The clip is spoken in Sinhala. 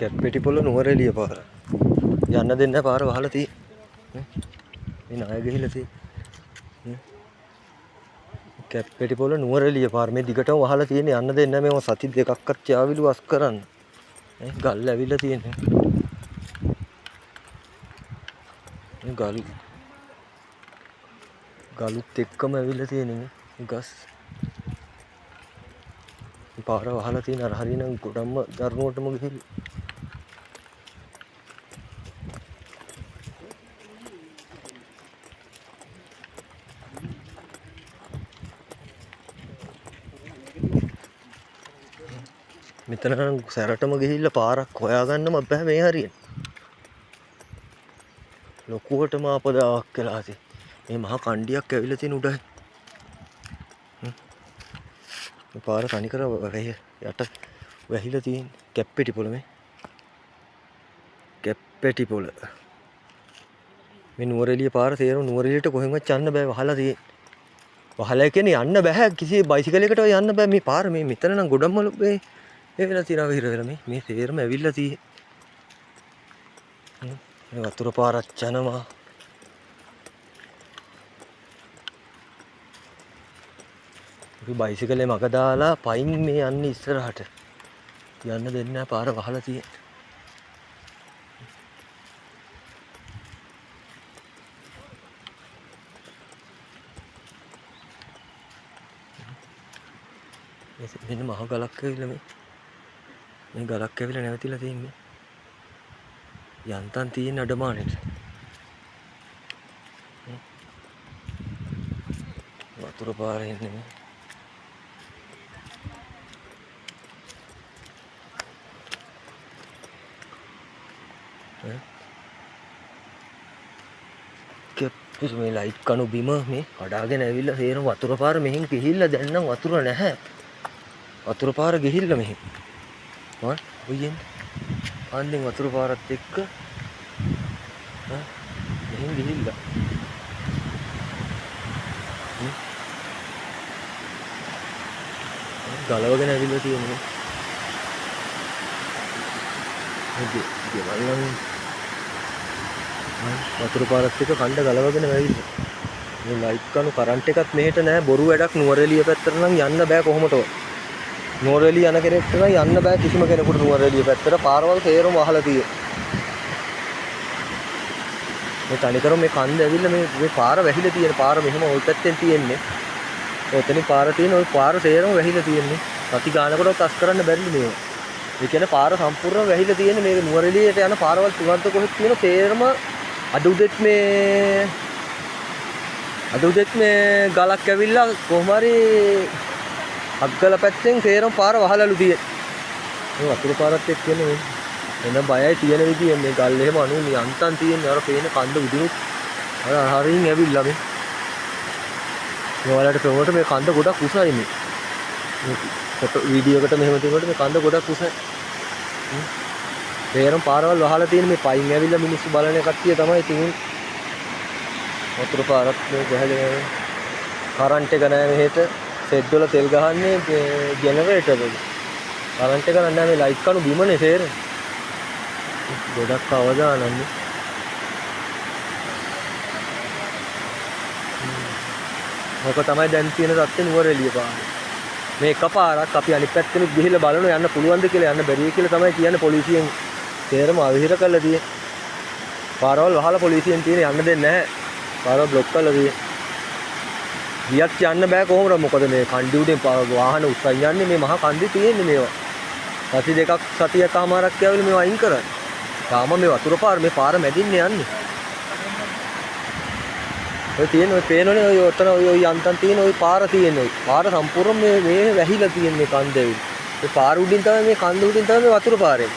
කැප්පෙටිපොළ නුවරඑළිය පාර. යන්න දෙන්න පාර වහලා තියෙන්නේ. මේ ණය ගිහිල්ලා තියෙන්නේ. කැප්පෙටිපොළ නුවරඑළිය පාර මේ දිගටම වහලා තියෙන්නේ යන්න දෙන්න මේව සති දෙකක්වත් යාවිලු වස් කරන්න. ගල් ඇවිල්ලා තියෙන්නේ. මේ ගලුත් එක්කම ඇවිල්ලා තියෙන්නේ ගස්. පාර වහලා තියෙන අර හරියනම් ගොඩම්ම දරුණුවටම ගිහිල්ලා. මෙතන නම් සැරටම ගිහිල්ලා පාරක් හොයාගන්නම බෑ මේ හරියට. ලොකුවටම ආපදාවක් වෙලා තියෙන්නේ. මේ මහා කණ්ඩියක් ඇවිල්ලා තියෙන උඩයි. මේ පාර තනිකර යට වැහිලා තියෙන කැප්පෙටිපොළ මේ. කැප්පෙටිපොළ. මේ නුවරඑළිය පාර තේරෙන නුවරඑළියට කොහෙන්වත් යන්න බෑ වහලා තියෙන්නේ. වහලා කියන්නේ යන්න බෑ කිසි බයිසිකලයකට යන්න බෑ මේ පාර මේ මෙතන නම් ගොඩම්ම මේ ඒ වෙලා තියනවා විහිර වෙලා මේ තේරම ඇවිල්ලා තියෙන්නේ. මේ වතුර පාරක් යනවා. අපි බයිසිකලේ මග දාලා පයින් මේ යන්නේ ඉස්සරහට. යන්න දෙන්නේ නැහැ පාර වහලා තියෙන්නේ. මෙන්න මහ ගලක් ඇවිල්ලා මේ ගලක් ඇවිල්ලා නැවතිලා තියෙන්නේ. යන්තම් තියෙන අඩමානෙට. වතුර පාරේ ඉන්නේ මේ. මේ ලයිට් කණු බිම මේ කඩාගෙන ඇවිල්ලා තේරෙන වතුර පාර මෙහෙන් ගිහිල්ලා දැන් නම් වතුර නැහැ. වතුර පාර ගිහිල්ලා මෙහෙන්. ඔයයන් අන්දින් වතුර පාරත් එක්ක මෙහෙන් ගිහිල්ලා. ගලවගෙන ඇවිල්ලා තියෙනවා. වතුර පාරත් එක්ක කණ්ඩ ගලවගෙන ඇවිල්ලා. මේ ලයිට් කණු කරන්ට් එකත් මෙහෙට නැහැ. බොරු වැඩක් නුවරඑළිය පැත්තට නම් යන්න බෑ කොහොමදවත්. නුවරඑළිය යන කෙනෙක්ට නම් යන්න බෑ කිසිම කෙනෙකුට නුවරඑළිය පැත්තට පාරවල් තේරම වහලා තියෙන්නේ. මේ තනිකරම මේ කන්ද ඇවිල්ලා මේ පාර වැහිලා තියෙන පාර මෙහෙම ওই පැත්තෙන් තියෙන්නේ. ඔතනින් පාර තියෙන ওই පාර තේරම වැහිලා තියෙන්නේ. සති ගානකටවත් අස් කරන්න බැරිලු මේවා. ඒ කියන්නේ පාර සම්පූර්ණයෙන් වැහිලා තියෙන්නේ මේ නුවරඑළියට යන පාරවල් තුනක් කොහෙද තියෙන තේරම අද උදෙත් මේ ගලක් ඇවිල්ලා කොහොම හරි අග්ගල පැත්තෙන් තේරම පාර වහලලු තියෙන්නේ. මේ වතුර පාරත් එක්ක කියන්නේ එන බයයි තියෙන විදිය මේ ගල් එහෙම අනු යන්තම් තියෙන්නේ අර පේන කන්ද උඩිනුත් අර හරියින් ඇවිල්ලා මේ. ඔයාලට පෙවුවට මේ කන්ද ගොඩක් උසයි මේ. ෆොටෝ වීඩියෝ එකට මෙහෙම තියෙනකොට මේ කන්ද ගොඩක් උසයි. තේරම පාරවල් වහලා තියෙන මේ පයින් ඇවිල්ලා මිනිස්සු බලන කට්ටිය තමයි තියුන්. වතුර පාරත් මේ ගහලා කරන්ට් එක නැහැ මෙහෙට. සෙට් වල තෙල් ගහන්නේ ජෙනරේටර් වල. කරන්ට් එක නැහැ මේ ලයිට් කණු බිමනේ තේරෙන්නේ. ගොඩක් අවදානන්නේ. මොක තමයි දැන් තියෙන තත්ත්වේ නුවරඑළිය පාර. මේ එකපාරක් අපි අනිත් පැත්තෙනුත් ගිහිල්ලා බලනවා යන්න පුළුවන්ද කියලා යන්න බැරිය කියලා තමයි කියන්නේ පොලිසියෙන් තේරම අවිහිර කරලා තියෙන්නේ. පාරවල් වහලා පොලිසියෙන් තියෙන යන්න දෙන්නේ නැහැ. පාරවල් බ්ලොක් කරලා තියෙන්නේ. ගියක් යන්න බෑ කොහොමද මොකද මේ කණ්ඩි උඩින් වාහන උස්සන් යන්නේ මේ මහා කන්දේ තියෙන්නේ මේවා. සති දෙකක් සතියකමාරක් ඇවිල්ලා මේවා අයින් කරන්නේ. තාම මේ වතුර පාර මේ පාර මැදින්නේ යන්නේ. ඔය තියෙන ඔය පේනෝනේ ඔය ඔතන ඔය යන්තම් තියෙන ඔය පාර තියෙන ඔය පාර සම්පූර්ණ මේ වැහිලා තියෙන මේ කන්ද ඇවිල්ලා. ඒ පාර උඩින් තමයි මේ කන්ද උඩින් තමයි මේ වතුර පාරේ.